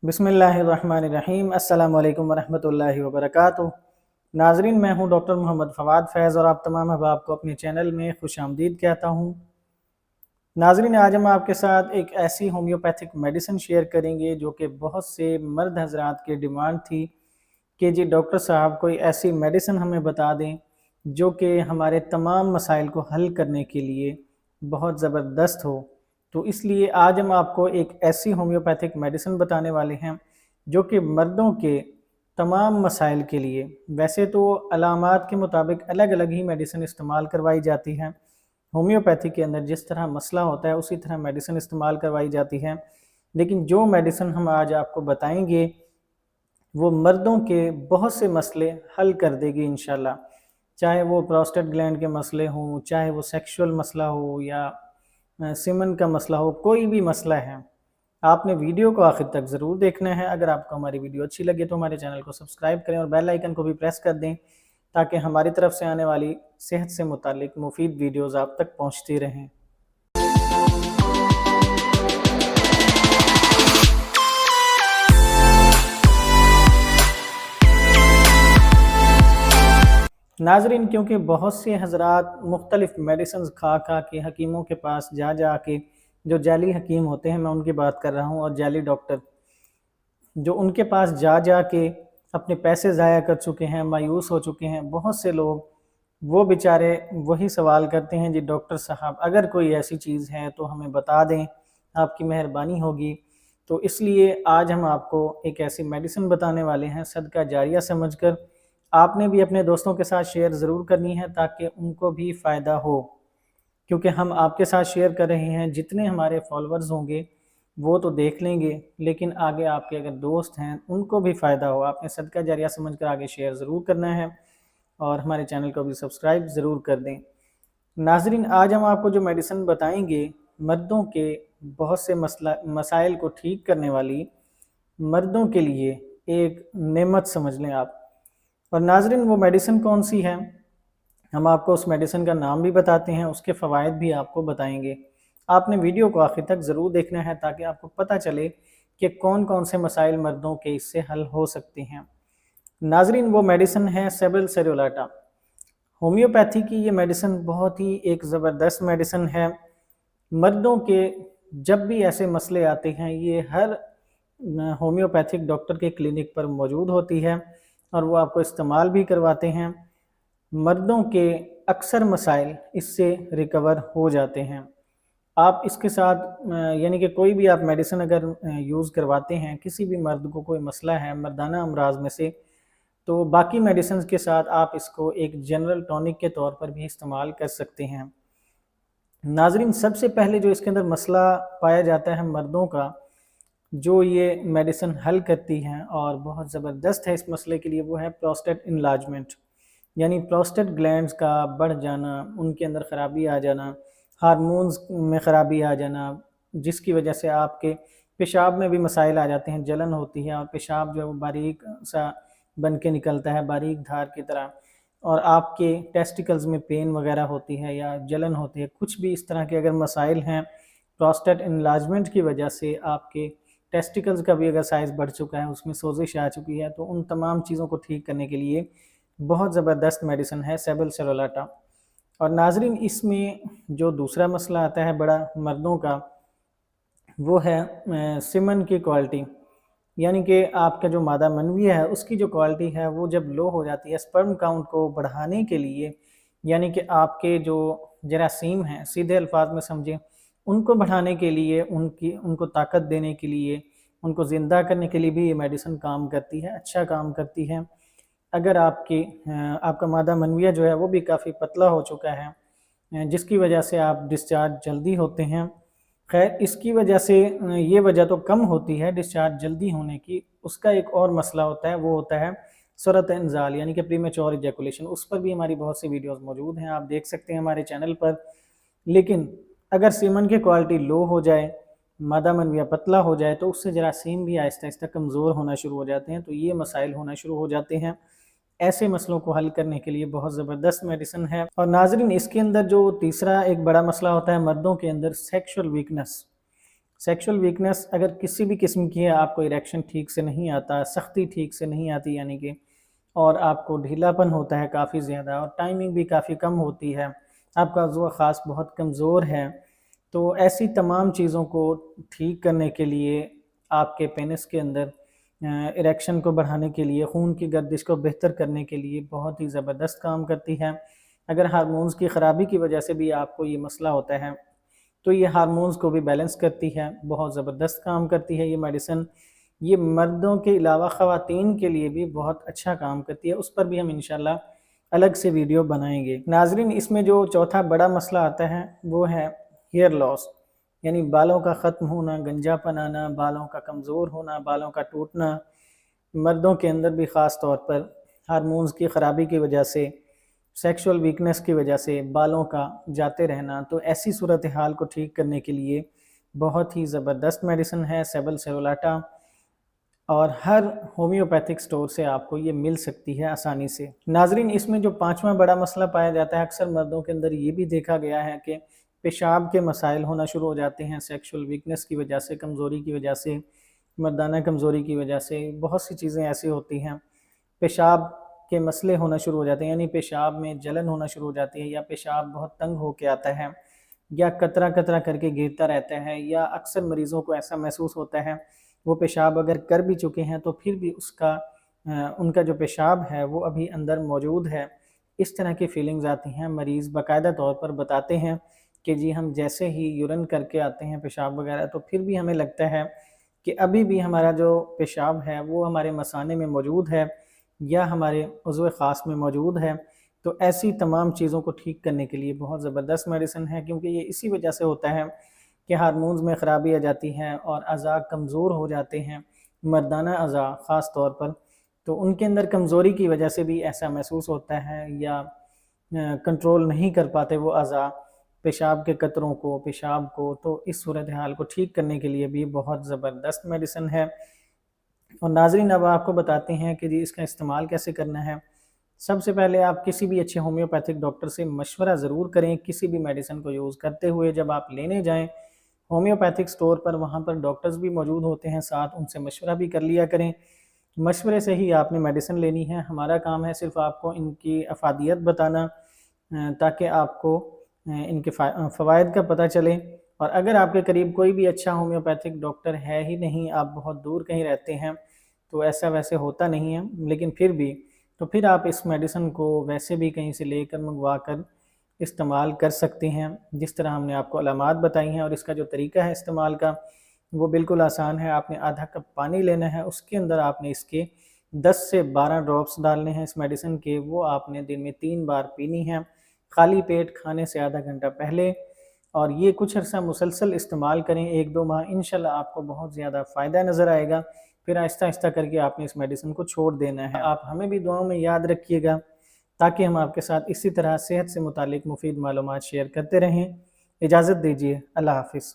बिस्मिल्लाहिर्रहमानिर्रहीम। अस्सलामु अलैकुम वरहमतुल्लाहि वबरकातुहू। नाजरीन, मैं हूं डॉक्टर मोहम्मद फवाद फैज़ और आप तमाम अहबाब को अपने चैनल में खुशामदीद कहता हूं। नाजरीन, आज हम आपके साथ एक ऐसी होम्योपैथिक मेडिसिन शेयर करेंगे जो कि बहुत से मर्द हजरात की डिमांड थी कि जी डॉक्टर साहब कोई ऐसी मेडिसिन हमें बता दें जो कि हमारे तमाम मसाइल को हल करने के लिए बहुत ज़बरदस्त हो। तो इसलिए आज हम आपको एक ऐसी होम्योपैथिक मेडिसिन बताने वाले हैं जो कि मर्दों के तमाम मसाइल के लिए, वैसे तो अलामात के मुताबिक अलग अलग ही मेडिसिन इस्तेमाल करवाई जाती है। होम्योपैथी के अंदर जिस तरह मसला होता है उसी तरह मेडिसिन इस्तेमाल करवाई जाती है, लेकिन जो मेडिसिन हम आज आपको बताएंगे वो मर्दों के बहुत से मसले हल कर देगी इंशाल्लाह। चाहे वो प्रोस्टेट ग्लैंड के मसले हों, चाहे वो सेक्सुअल मसला हो या सीमन का मसला हो, कोई भी मसला है, आपने वीडियो को आखिर तक ज़रूर देखना है। अगर आपको हमारी वीडियो अच्छी लगे तो हमारे चैनल को सब्सक्राइब करें और बेल आइकन को भी प्रेस कर दें ताकि हमारी तरफ से आने वाली सेहत से मुतालिक मुफीद वीडियोस आप तक पहुंचती रहें। नाजरीन, क्योंकि बहुत से हजरात मुख्तलिफ मेडिसिन खा खा के हकीमों के पास जा जा के, जो जाली हकीम होते हैं मैं उनकी बात कर रहा हूँ, और जाली डॉक्टर जो उनके पास जा जा के अपने पैसे ज़ाया कर चुके हैं, मायूस हो चुके हैं बहुत से लोग, वो बेचारे वही सवाल करते हैं जी डॉक्टर साहब अगर कोई ऐसी चीज़ है तो हमें बता दें, आपकी मेहरबानी होगी। तो इसलिए आज हम आपको एक ऐसी मेडिसिन बताने वाले हैं सदका जारिया समझकर। आपने भी अपने दोस्तों के साथ शेयर ज़रूर करनी है ताकि उनको भी फ़ायदा हो, क्योंकि हम आपके साथ शेयर कर रहे हैं, जितने हमारे फॉलोअर्स होंगे वो तो देख लेंगे, लेकिन आगे आपके अगर दोस्त हैं उनको भी फ़ायदा हो। आपने सदका जारिया समझकर आगे शेयर ज़रूर करना है और हमारे चैनल को भी सब्सक्राइब ज़रूर कर दें। नाजरीन, आज हम आपको जो मेडिसिन बताएंगे मर्दों के बहुत से मसाइल को ठीक करने वाली, मर्दों के लिए एक नेमत समझ लें आप। और नाजरीन, वो मेडिसिन कौन सी है, हम आपको उस मेडिसिन का नाम भी बताते हैं, उसके फ़वाइद भी आपको बताएंगे। आपने वीडियो को आखिर तक ज़रूर देखना है ताकि आपको पता चले कि कौन कौन से मसाइल मर्दों के इससे हल हो सकते हैं। नाजरीन, वो मेडिसिन है सेबल सेरुलाटा। होम्योपैथी की ये मेडिसिन बहुत ही एक ज़बरदस्त मेडिसिन है। मर्दों के जब भी ऐसे मसले आते हैं ये हर होम्योपैथिक डॉक्टर के क्लिनिक पर मौजूद होती है और वो आपको इस्तेमाल भी करवाते हैं। मर्दों के अक्सर मसाइल इससे रिकवर हो जाते हैं। आप इसके साथ यानी कि कोई भी आप मेडिसिन अगर यूज़ करवाते हैं, किसी भी मर्द को कोई मसला है मर्दाना अमराज में से, तो बाकी मेडिसिन के साथ आप इसको एक जनरल टॉनिक के तौर पर भी इस्तेमाल कर सकते हैं। नाजरीन, सबसे पहले जो इसके अंदर मसला पाया जाता है मर्दों का, जो ये मेडिसिन हल करती हैं और बहुत ज़बरदस्त है इस मसले के लिए, वो है प्रोस्टेट इनलार्जमेंट, यानी प्रोस्टेट ग्लैंड्स का बढ़ जाना, उनके अंदर ख़राबी आ जाना, हार्मोन्स में ख़राबी आ जाना, जिसकी वजह से आपके पेशाब में भी मसाइल आ जाते हैं, जलन होती है और पेशाब जो है वो बारीक सा बन के निकलता है, बारीक धार की तरह, और आपके टेस्टिकल्स में पेन वगैरह होती है या जलन होती है। कुछ भी इस तरह के अगर मसाइल हैं प्रोस्टेट इनलार्जमेंट की वजह से, आपके टेस्टिकल्स का भी अगर साइज़ बढ़ चुका है, उसमें सोजिश आ चुकी है, तो उन तमाम चीज़ों को ठीक करने के लिए बहुत ज़बरदस्त मेडिसिन है सेबल सेरुलाटा। और नाजरीन, इसमें जो दूसरा मसला आता है बड़ा मर्दों का, वो है सीमन की क्वालिटी, यानी कि आपका जो मादा मनवी है उसकी जो क्वालिटी है वो जब लो हो जाती है। स्पर्म काउंट को बढ़ाने के लिए, यानी कि आपके जो जरासीम हैं, सीधे अल्फाज में समझें, उनको बढ़ाने के लिए, उनको ताकत देने के लिए, उनको ज़िंदा करने के लिए भी ये मेडिसिन काम करती है, अच्छा काम करती है। अगर आपका मादा मनविया जो है वो भी काफ़ी पतला हो चुका है, जिसकी वजह से आप डिस्चार्ज जल्दी होते हैं। खैर, इसकी वजह से ये वजह तो कम होती है डिस्चार्ज जल्दी होने की, उसका एक और मसला होता है, वो होता है सूरत इंजाल, यानी कि प्रीमेच्योर इजैकुलेशन। उस पर भी हमारी बहुत सी वीडियोस मौजूद हैं, आप देख सकते हैं हमारे चैनल पर। लेकिन अगर सीमन की क्वालिटी लो हो जाए, मादा मनविया पतला हो जाए, तो उससे जरासीम भी आहिस्ता आहिस्ता कमज़ोर होना शुरू हो जाते हैं, तो ये मसाइल होना शुरू हो जाते हैं। ऐसे मसलों को हल करने के लिए बहुत ज़बरदस्त मेडिसिन है। और नाजरीन, इसके अंदर जो तीसरा एक बड़ा मसला होता है मर्दों के अंदर, सेक्सुअल वीकनेस। سیکشل ویکنس اگر کسی بھی قسم کی ہے، آپ کو اریکشن ٹھیک سے نہیں آتا، سختی ٹھیک سے نہیں آتی یعنی کہ، اور آپ کو ڈھیلا پن ہوتا ہے کافی زیادہ، اور ٹائمنگ بھی کافی کم ہوتی ہے، آپ کا عضو خاص بہت کمزور ہے، تو ایسی تمام چیزوں کو ٹھیک کرنے کے لیے آپ کے پینس کے اندر اریکشن کو بڑھانے کے لیے، خون کی گردش کو بہتر کرنے کے لیے بہت ہی زبردست کام کرتی ہے۔ اگر ہارمونز کی خرابی کی وجہ سے بھی آپ کو یہ مسئلہ ہوتا ہے تو یہ ہارمونز کو بھی بیلنس کرتی ہے، بہت زبردست کام کرتی ہے یہ میڈیسن۔ یہ مردوں کے علاوہ خواتین کے لیے بھی بہت اچھا کام کرتی ہے، اس پر بھی ہم انشاءاللہ الگ سے ویڈیو بنائیں گے۔ ناظرین، اس میں جو چوتھا بڑا مسئلہ آتا ہے وہ ہے ہیئر لاس، یعنی بالوں کا ختم ہونا، گنجا پن آنا، بالوں کا کمزور ہونا، بالوں کا ٹوٹنا۔ مردوں کے اندر بھی خاص طور پر ہارمونز کی خرابی کی وجہ سے، سیکشول ویکنس کی وجہ سے بالوں کا جاتے رہنا، تو ایسی صورتحال کو ٹھیک کرنے کے لیے بہت ہی زبردست میڈیسن ہے سیبل سیرولاٹا، اور ہر ہومیوپیتھک سٹور سے آپ کو یہ مل سکتی ہے آسانی سے۔ ناظرین، اس میں جو پانچواں بڑا مسئلہ پایا جاتا ہے، اکثر مردوں کے اندر یہ بھی دیکھا گیا ہے کہ پیشاب کے مسائل ہونا شروع ہو جاتے ہیں سیکشول ویکنس کی وجہ سے، کمزوری کی وجہ سے، مردانہ کمزوری کی وجہ سے، بہت سی چیزیں ایسی ہوتی ہیں، پیشاب کے مسئلے ہونا شروع ہو جاتے ہیں، یعنی پیشاب میں جلن ہونا شروع ہو جاتی ہے، یا پیشاب بہت تنگ ہو کے آتا ہے، یا قطرہ قطرہ کر کے گرتا رہتا ہے، یا اکثر مریضوں کو ایسا محسوس ہوتا ہے وہ پیشاب اگر کر بھی چکے ہیں تو پھر بھی ان کا جو پیشاب ہے وہ ابھی اندر موجود ہے۔ اس طرح کی فیلنگز آتی ہیں، مریض باقاعدہ طور پر بتاتے ہیں کہ جی ہم جیسے ہی یورن کر کے آتے ہیں پیشاب وغیرہ تو پھر بھی ہمیں لگتا ہے کہ ابھی بھی ہمارا جو پیشاب ہے وہ ہمارے مثانے میں موجود ہے یا ہمارے عضو خاص میں موجود ہے۔ تو ایسی تمام چیزوں کو ٹھیک کرنے کے لیے بہت زبردست میڈیسن ہے، کیونکہ یہ اسی وجہ سے ہوتا ہے کہ ہارمونز میں خرابی آ جاتی ہے اور اعضاء کمزور ہو جاتے ہیں، مردانہ اعضاء خاص طور پر، تو ان کے اندر کمزوری کی وجہ سے بھی ایسا محسوس ہوتا ہے، یا کنٹرول نہیں کر پاتے وہ اعضاء پیشاب کے قطروں کو، پیشاب کو، تو اس صورتحال کو ٹھیک کرنے کے لیے بھی بہت زبردست میڈیسن ہے۔ اور ناظرین، اب آپ کو بتاتے ہیں کہ جی اس کا استعمال کیسے کرنا ہے۔ سب سے پہلے آپ کسی بھی اچھے ہومیوپیتھک ڈاکٹر سے مشورہ ضرور کریں کسی بھی میڈیسن کو یوز کرتے ہوئے۔ جب آپ لینے جائیں ہومیوپیتھک سٹور پر، وہاں پر ڈاکٹرز بھی موجود ہوتے ہیں ساتھ، ان سے مشورہ بھی کر لیا کریں، مشورے سے ہی آپ نے میڈیسن لینی ہے۔ ہمارا کام ہے صرف آپ کو ان کی افادیت بتانا، تاکہ آپ کو ان کے فوائد کا پتہ چلے۔ اور اگر آپ کے قریب کوئی بھی اچھا ہومیوپیتھک ڈاکٹر ہے ہی نہیں، آپ بہت دور کہیں رہتے ہیں، تو ایسا ویسے ہوتا نہیں ہے، لیکن پھر آپ اس میڈیسن کو ویسے بھی کہیں سے لے کر منگوا کر استعمال کر سکتے ہیں، جس طرح ہم نے آپ کو علامات بتائی ہیں۔ اور اس کا جو طریقہ ہے استعمال کا وہ بالکل آسان ہے۔ آپ نے آدھا کپ پانی لینا ہے، اس کے اندر آپ نے اس کے 10 سے 12 ڈراپس ڈالنے ہیں اس میڈیسن کے، وہ آپ نے دن میں 3 بار پینی ہے، خالی پیٹ کھانے سے آدھا گھنٹہ پہلے، اور یہ کچھ عرصہ مسلسل استعمال کریں، 1-2 ماہ، انشاءاللہ آپ کو بہت زیادہ فائدہ نظر آئے گا۔ پھر آہستہ آہستہ کر کے آپ نے اس میڈیسن کو چھوڑ دینا ہے۔ آپ ہمیں بھی دعاؤں میں یاد رکھیے گا، تاکہ ہم آپ کے ساتھ اسی طرح صحت سے متعلق مفید معلومات شیئر کرتے رہیں۔ اجازت دیجیے، اللہ حافظ۔